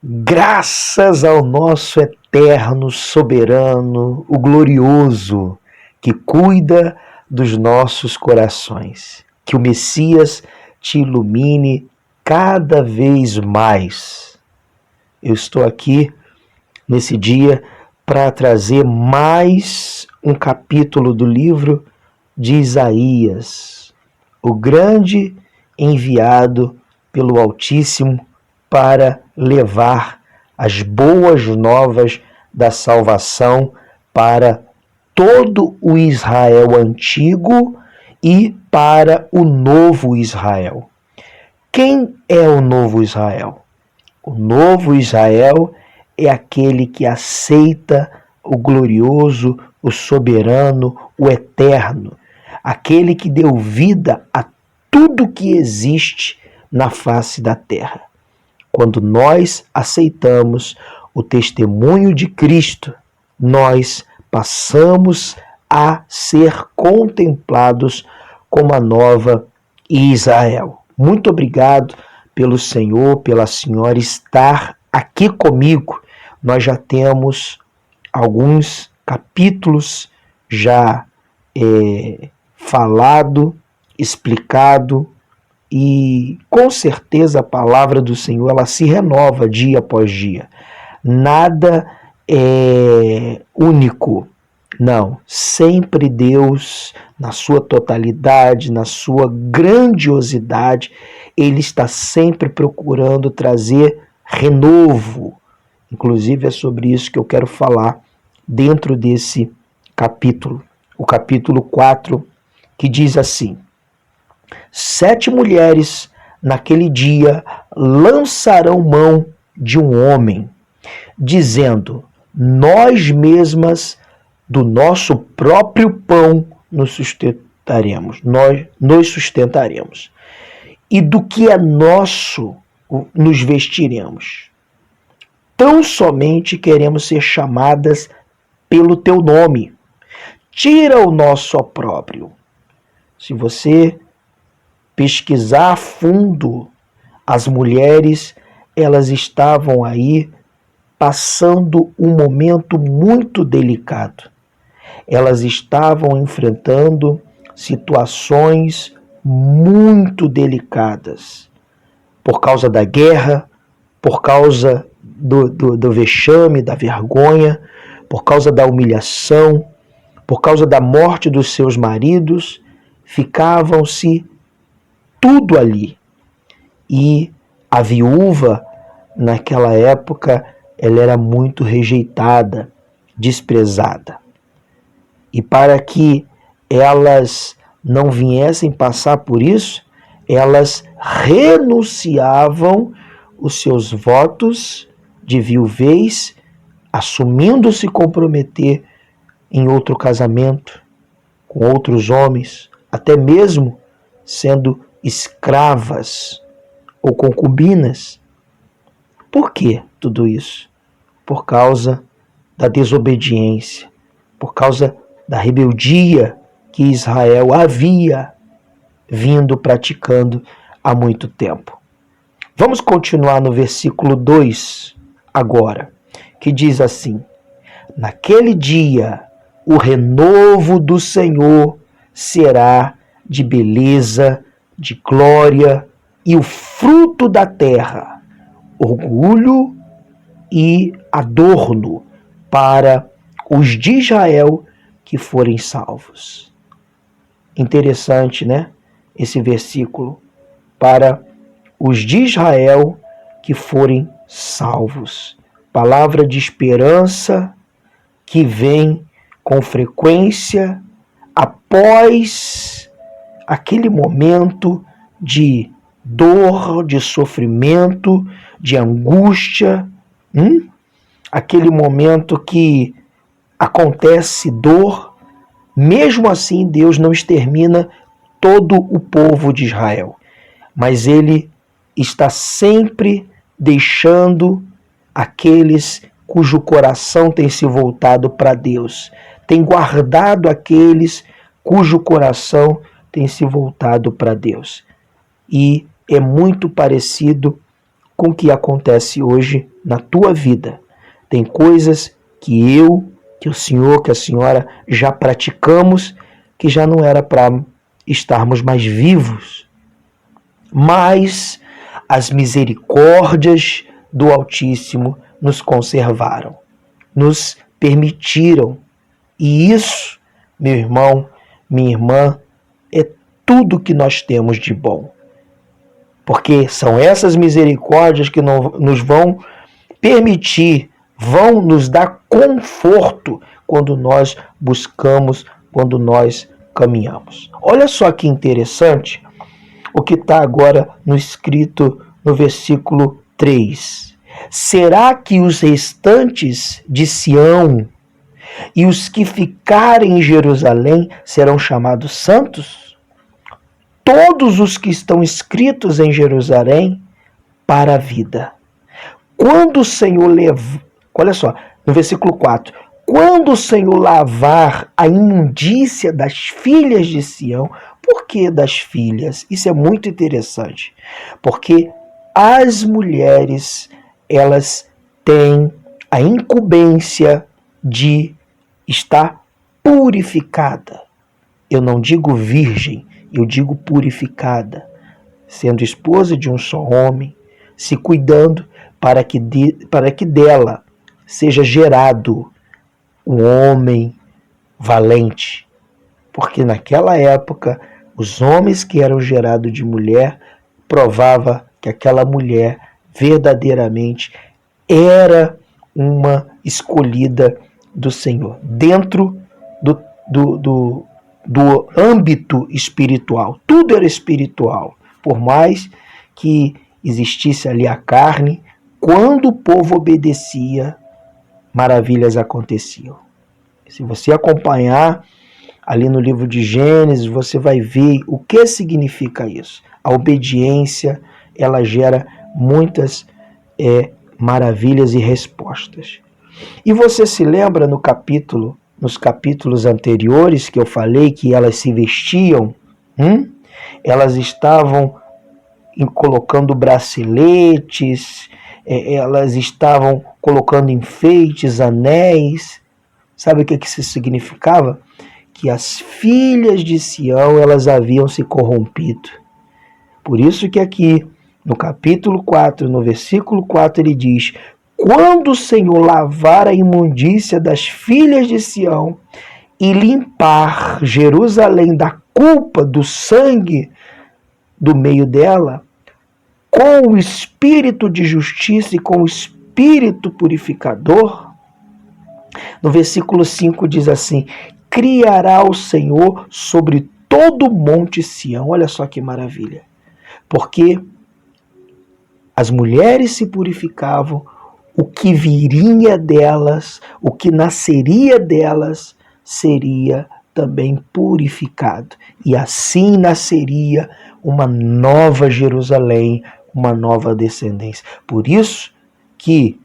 Graças ao nosso eterno soberano, o glorioso, que cuida dos nossos corações. Que o Messias te ilumine cada vez mais. Eu estou aqui nesse dia para trazer mais um capítulo do livro de Isaías, o grande enviado pelo Altíssimo para levar as boas novas da salvação para todo o Israel antigo e para o novo Israel. Quem é o novo Israel? O novo Israel é aquele que aceita o glorioso, o soberano, o eterno, aquele que deu vida a tudo que existe na face da terra. Quando nós aceitamos o testemunho de Cristo, nós passamos a ser contemplados como a nova Israel. Muito obrigado pelo Senhor, pela Senhora estar aqui comigo. Nós já temos alguns capítulos já falado, explicado, e com certeza a palavra do Senhor ela se renova dia após dia. Nada é único. Não, sempre Deus, na sua totalidade, na sua grandiosidade, Ele está sempre procurando trazer renovo. Inclusive é sobre isso que eu quero falar dentro desse capítulo. O capítulo 4, que diz assim: 7 mulheres naquele dia lançarão mão de um homem, dizendo: nós mesmas do nosso próprio pão nos sustentaremos, nos sustentaremos, e do que é nosso nos vestiremos. Tão somente queremos ser chamadas pelo teu nome. Tira o nosso opróbrio. Se você pesquisar a fundo, as mulheres, elas estavam aí passando um momento muito delicado. Elas estavam enfrentando situações muito delicadas por causa da guerra, por causa do vexame, da vergonha, por causa da humilhação, por causa da morte dos seus maridos, ficavam-se tudo ali. E a viúva, naquela época, ela era muito rejeitada, desprezada. E para que elas não viessem passar por isso, elas renunciavam os seus votos de viuvez, assumindo-se comprometer em outro casamento, com outros homens, até mesmo sendo escravas ou concubinas. Por que tudo isso? Por causa da desobediência, por causa da rebeldia que Israel havia vindo praticando há muito tempo. Vamos continuar no versículo 2 agora, que diz assim: naquele dia o renovo do Senhor será de beleza, de glória, e o fruto da terra, orgulho e adorno para os de Israel que forem salvos. Interessante, né? Esse versículo. Para os de Israel que forem salvos. Palavra de esperança que vem com frequência após aquele momento de dor, de sofrimento, de angústia, aquele momento que acontece dor. Mesmo assim, Deus não extermina todo o povo de Israel, mas Ele está sempre deixando aqueles cujo coração tem se voltado para Deus, tem guardado aqueles cujo coração tem se voltado para Deus. E é muito parecido com o que acontece hoje na tua vida. Tem coisas que que o senhor, que a senhora já praticamos, que já não era para estarmos mais vivos. Mas as misericórdias do Altíssimo nos conservaram, nos permitiram. E isso, meu irmão, minha irmã, é tudo que nós temos de bom. Porque são essas misericórdias que nos vão permitir, vão nos dar conforto quando nós buscamos, quando nós caminhamos. Olha só que interessante o que está agora no escrito no versículo 3. Será que os restantes de Sião e os que ficarem em Jerusalém serão chamados santos? Todos os que estão inscritos em Jerusalém para a vida. Quando o Senhor olha só, no versículo 4, quando o Senhor lavar a imundícia das filhas de Sião. Por que das filhas? Isso é muito interessante, porque as mulheres, elas têm a incumbência de estar purificada. Eu não digo virgem, eu digo purificada, sendo esposa de um só homem, se cuidando para que dela seja gerado um homem valente. Porque naquela época, os homens que eram gerados de mulher provava que aquela mulher verdadeiramente era uma escolhida do Senhor, dentro do âmbito espiritual. Tudo era espiritual, por mais que existisse ali a carne. Quando o povo obedecia, maravilhas aconteciam. Se você acompanhar ali no livro de Gênesis, você vai ver o que significa isso. A obediência, ela gera muitas maravilhas e respostas. E você se lembra nos capítulos anteriores que eu falei que elas se vestiam? Elas estavam colocando braceletes, elas estavam colocando enfeites, anéis. Sabe o que isso significava? Que as filhas de Sião, elas haviam se corrompido. Por isso que aqui, no capítulo 4, no versículo 4, ele diz: quando o Senhor lavar a imundícia das filhas de Sião e limpar Jerusalém da culpa do sangue do meio dela, com o espírito de justiça e com o espírito purificador, no versículo 5 diz assim: criará o Senhor sobre todo o monte Sião. Olha só que maravilha. Porque as mulheres se purificavam, o que viria delas, o que nasceria delas, seria também purificado. E assim nasceria uma nova Jerusalém, uma nova descendência. Por isso que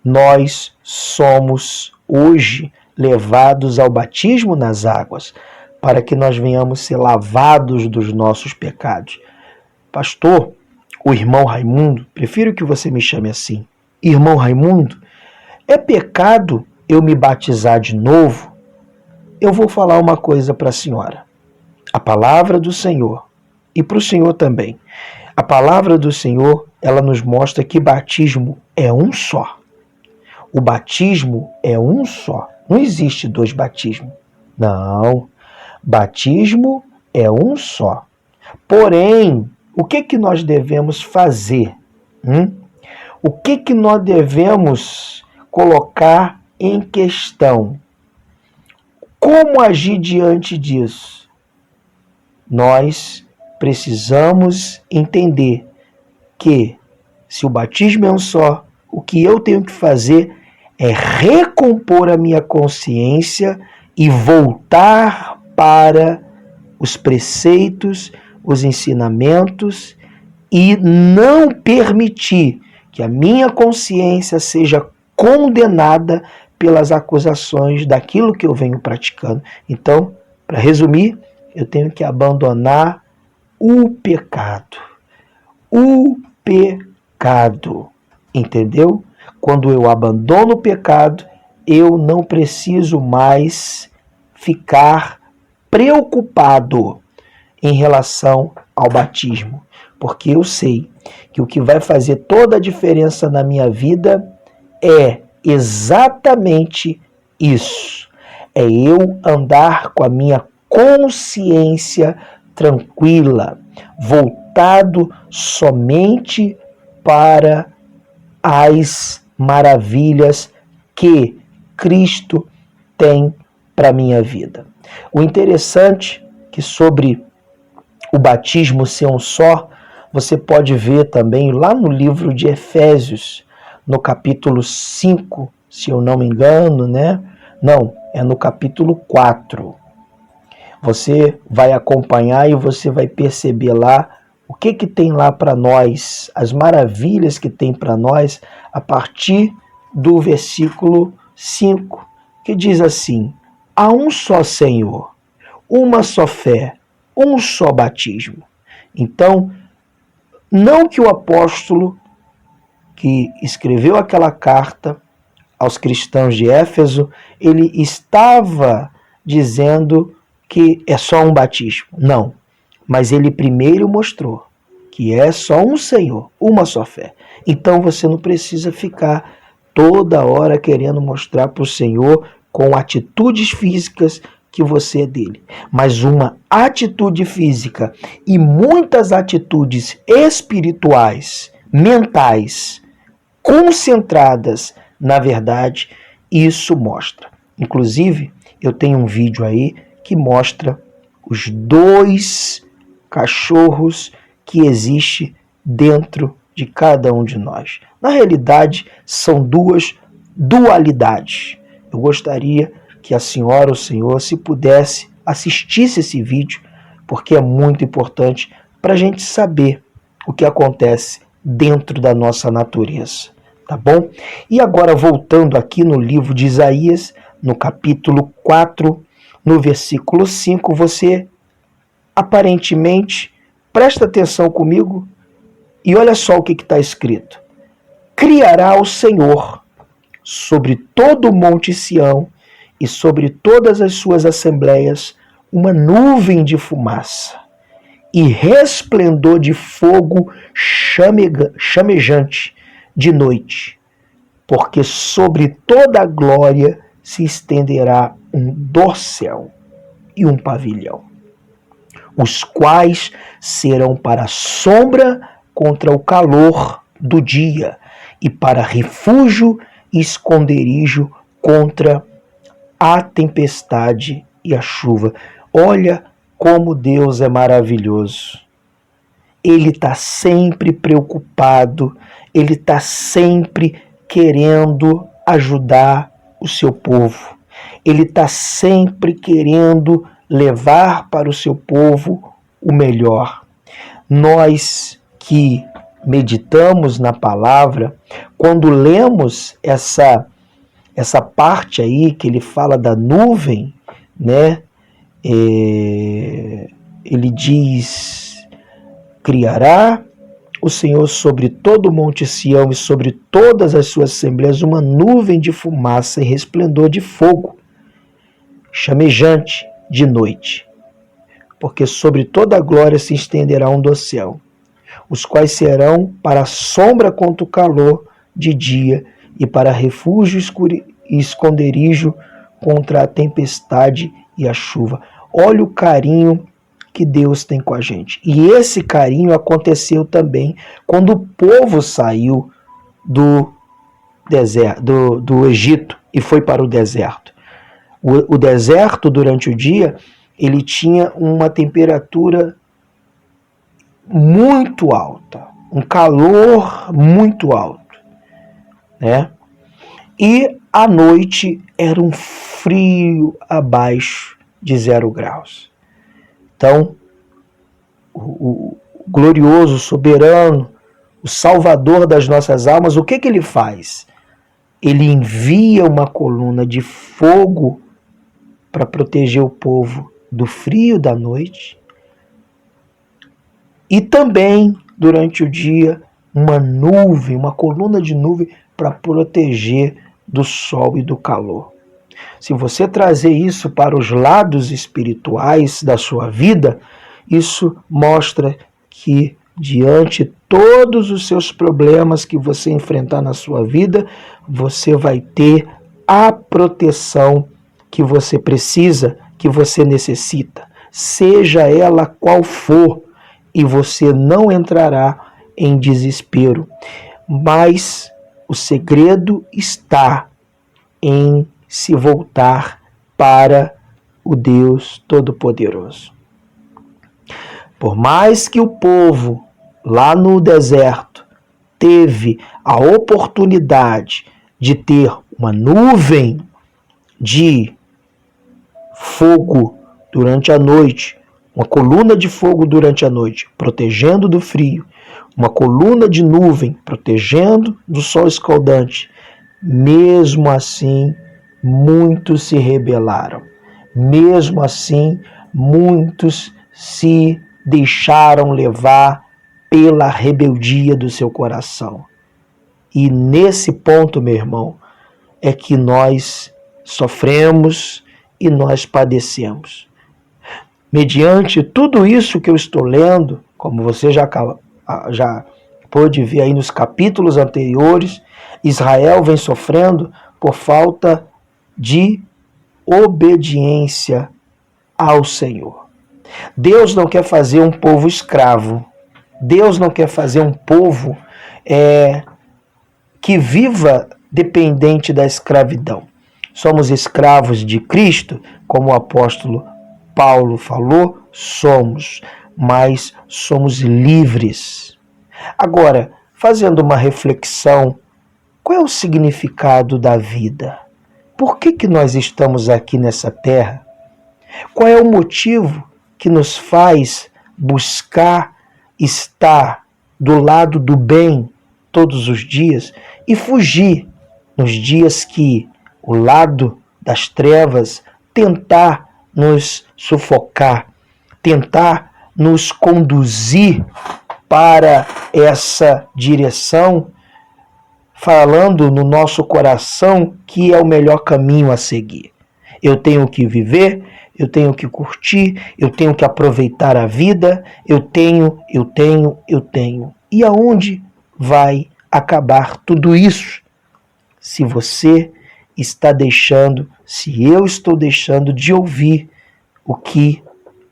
nós somos hoje levados ao batismo nas águas, para que nós venhamos ser lavados dos nossos pecados. Pastor, o irmão Raimundo, prefiro que você me chame assim, irmão Raimundo, é pecado eu me batizar de novo? Eu vou falar uma coisa para a senhora. A palavra do Senhor, e para o senhor também, a palavra do Senhor, ela nos mostra que batismo é um só. O batismo é um só. Não existe dois batismos. Não. Batismo é um só. Porém, o que nós devemos fazer? O que nós devemos colocar em questão? Como agir diante disso? Nós precisamos entender que, se o batismo é um só, o que eu tenho que fazer é recompor a minha consciência e voltar para os preceitos, os ensinamentos, e não permitir que a minha consciência seja condenada pelas acusações daquilo que eu venho praticando. Então, para resumir, eu tenho que abandonar o pecado. O pecado. pecado, entendeu? Quando eu abandono o pecado, eu não preciso mais ficar preocupado em relação ao batismo, porque eu sei que o que vai fazer toda a diferença na minha vida é exatamente isso. É eu andar com a minha consciência tranquila, voltado somente para as maravilhas que Cristo tem para a minha vida. O interessante é que sobre o batismo ser um só, você pode ver também lá no livro de Efésios, no capítulo 5, se eu não me engano, né? Não, é no capítulo 4. Você vai acompanhar e você vai perceber lá o que tem lá para nós, as maravilhas que tem para nós, a partir do versículo 5, que diz assim: há um só Senhor, uma só fé, um só batismo. Então, não que o apóstolo que escreveu aquela carta aos cristãos de Éfeso, ele estava dizendo que é só um batismo. Não. Mas ele primeiro mostrou que é só um Senhor, uma só fé. Então você não precisa ficar toda hora querendo mostrar para o Senhor com atitudes físicas que você é dele. Mas uma atitude física e muitas atitudes espirituais, mentais, concentradas na verdade, isso mostra. Inclusive, eu tenho um vídeo aí que mostra os 2 cachorros que existem dentro de cada um de nós. Na realidade, são 2 dualidades. Eu gostaria que a senhora ou o senhor, se pudesse, assistisse esse vídeo, porque é muito importante para a gente saber o que acontece dentro da nossa natureza. Tá bom? E agora, voltando aqui no livro de Isaías, no capítulo 4, no versículo 5, você aparentemente presta atenção comigo e olha só o que está escrito. Criará o Senhor sobre todo o monte Sião e sobre todas as suas assembleias uma nuvem de fumaça e resplendor de fogo chamejante de noite, porque sobre toda a glória se estenderá um dorsal e um pavilhão, os quais serão para sombra contra o calor do dia e para refúgio e esconderijo contra a tempestade e a chuva. Olha como Deus é maravilhoso. Ele está sempre preocupado, ele está sempre querendo ajudar o seu povo. Ele está sempre querendo levar para o seu povo o melhor. Nós que meditamos na palavra, quando lemos essa parte aí que ele fala da nuvem, né? Ele diz: criará o Senhor sobre todo o monte Sião e sobre todas as suas assembleias uma nuvem de fumaça e resplendor de fogo, chamejante de noite, porque sobre toda a glória se estenderá um dossel, os quais serão para sombra contra o calor de dia e para refúgio e esconderijo contra a tempestade e a chuva. Olha o carinho que Deus tem com a gente. E esse carinho aconteceu também quando o povo saiu do deserto, do Egito e foi para o deserto. O deserto, durante o dia, ele tinha uma temperatura muito alta, um calor muito alto, né? E à noite era um frio abaixo de 0 graus. Então, o glorioso, soberano, o salvador das nossas almas, o que ele faz? Ele envia uma coluna de fogo para proteger o povo do frio da noite e também, durante o dia, uma nuvem, uma coluna de nuvem para proteger do sol e do calor. Se você trazer isso para os lados espirituais da sua vida, isso mostra que diante de todos os seus problemas que você enfrentar na sua vida, você vai ter a proteção que você precisa, que você necessita, seja ela qual for, e você não entrará em desespero. Mas o segredo está em se voltar para o Deus Todo-Poderoso. Por mais que o povo lá no deserto teve a oportunidade de ter uma nuvem de fogo durante a noite, uma coluna de fogo durante a noite, protegendo do frio, uma coluna de nuvem protegendo do sol escaldante, mesmo assim, muitos se rebelaram. Mesmo assim, muitos se deixaram levar pela rebeldia do seu coração. E nesse ponto, meu irmão, é que nós sofremos e nós padecemos. Mediante tudo isso que eu estou lendo, como você já pôde ver aí nos capítulos anteriores, Israel vem sofrendo por falta de obediência ao Senhor. Deus não quer fazer um povo escravo. Deus não quer fazer um povo que viva dependente da escravidão. Somos escravos de Cristo, como o apóstolo Paulo falou, somos, mas somos livres. Agora, fazendo uma reflexão, qual é o significado da vida? Por que nós estamos aqui nessa terra? Qual é o motivo que nos faz buscar estar do lado do bem todos os dias e fugir nos dias que o lado das trevas tentar nos sufocar, tentar nos conduzir para essa direção, falando no nosso coração que é o melhor caminho a seguir. Eu tenho que viver, eu tenho que curtir, eu tenho que aproveitar a vida, eu tenho. E aonde vai acabar tudo isso? Se você está deixando, se eu estou deixando de ouvir o que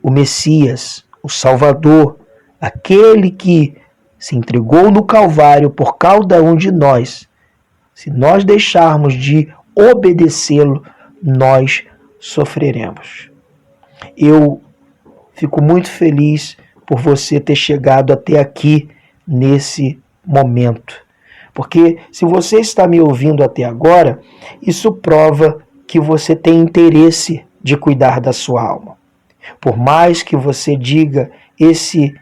o Messias, o Salvador, aquele que se entregou no Calvário por cada um de nós, se nós deixarmos de obedecê-lo, nós sofreremos. Eu fico muito feliz por você ter chegado até aqui nesse momento. Porque se você está me ouvindo até agora, isso prova que você tem interesse de cuidar da sua alma. Por mais que você diga, esse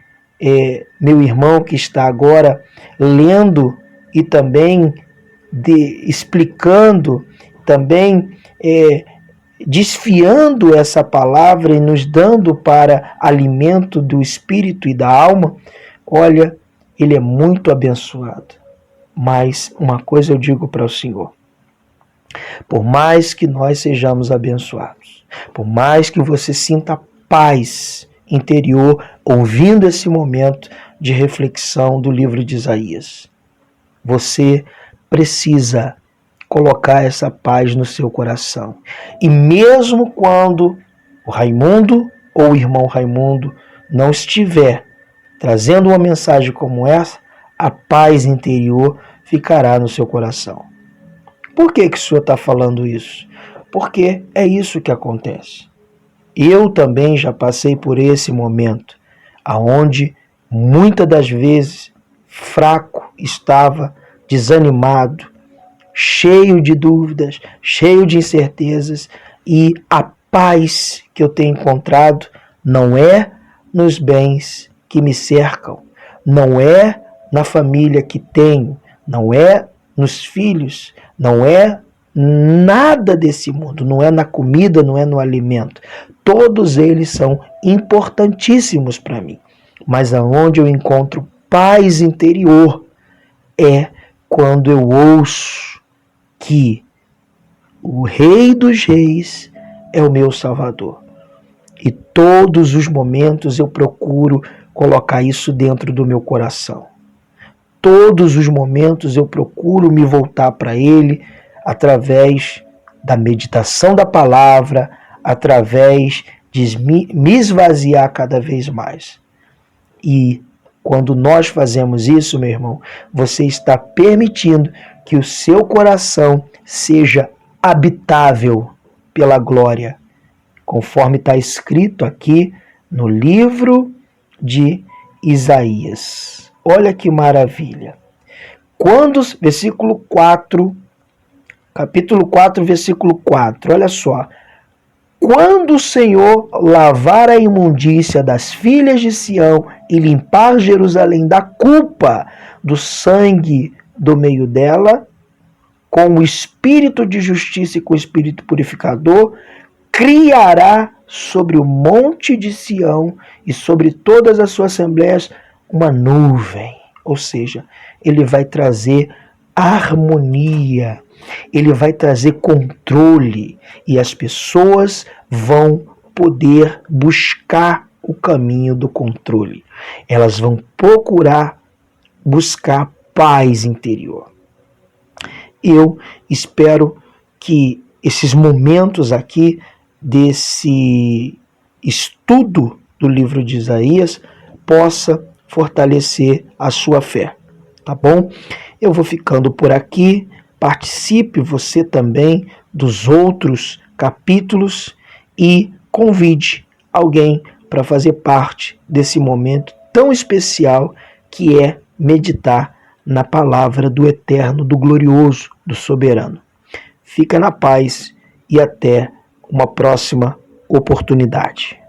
meu irmão que está agora lendo e também explicando, também desfiando essa palavra e nos dando para alimento do espírito e da alma, olha, ele é muito abençoado. Mas uma coisa eu digo para o Senhor: por mais que nós sejamos abençoados, por mais que você sinta paz interior ouvindo esse momento de reflexão do livro de Isaías, você precisa colocar essa paz no seu coração. E mesmo quando o Raimundo ou o irmão Raimundo não estiver trazendo uma mensagem como essa, a paz interior ficará no seu coração. Por que o senhor está falando isso? Porque é isso que acontece. Eu também já passei por esse momento, aonde muitas das vezes fraco estava, desanimado, cheio de dúvidas, cheio de incertezas, e a paz que eu tenho encontrado não é nos bens que me cercam, não é na família que tenho, não é nos filhos, não é nada desse mundo, não é na comida, não é no alimento. Todos eles são importantíssimos para mim, mas aonde eu encontro paz interior é quando eu ouço que o Rei dos Reis é o meu Salvador. E todos os momentos eu procuro colocar isso dentro do meu coração. Todos os momentos eu procuro me voltar para Ele através da meditação da palavra, através de me esvaziar cada vez mais. E quando nós fazemos isso, meu irmão, você está permitindo que o seu coração seja habitável pela glória, conforme está escrito aqui no livro de Isaías. Olha que maravilha. Quando, versículo 4, capítulo 4, versículo 4, olha só. Quando o Senhor lavar a imundícia das filhas de Sião e limpar Jerusalém da culpa do sangue do meio dela, com o espírito de justiça e com o espírito purificador, criará sobre o monte de Sião e sobre todas as suas assembleias uma nuvem. Ou seja, ele vai trazer harmonia, ele vai trazer controle e as pessoas vão poder buscar o caminho do controle. Elas vão procurar buscar paz interior. Eu espero que esses momentos aqui desse estudo do livro de Isaías possa fortalecer a sua fé, tá bom? Eu vou ficando por aqui. Participe você também dos outros capítulos e convide alguém para fazer parte desse momento tão especial que é meditar na palavra do Eterno, do Glorioso, do Soberano. Fica na paz e até uma próxima oportunidade.